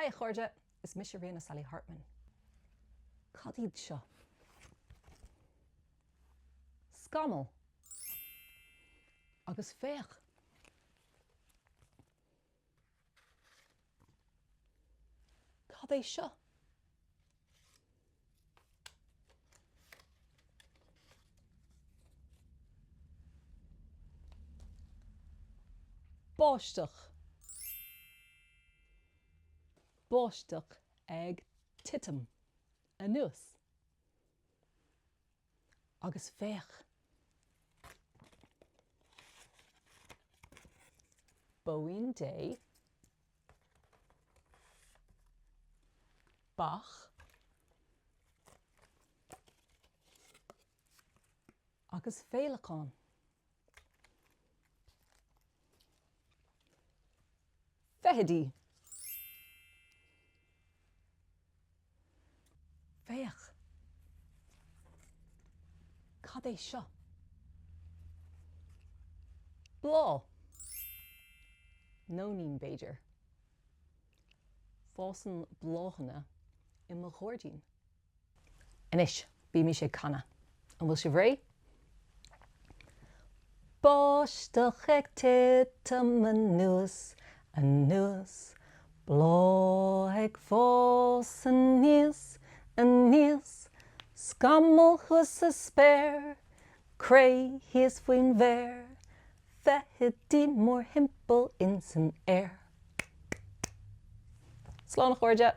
Hi chuirde, is mis réna Sally Hartman. Cad iad seo? Scamaill agus féach. Cad é seo? Báisteach. Báisteach ag Titim Anuas agus féach. Faoin dé Bach agus féileáin. Feithidí. Féach. Cad é seo? Bláth. Nónín Beidir. Fásan bláhanna I mo chóirdín. Inis, bí mi sé canna. An bhfuil si bhré? Báisteach ag Titim Anuas, Anuas. Bláth ag fós Aníos, Aníos. Scamaill thuas a spéir, cré thíos faoin bhféar. Feithidí mórthimpeall in san air. Slán chuirde.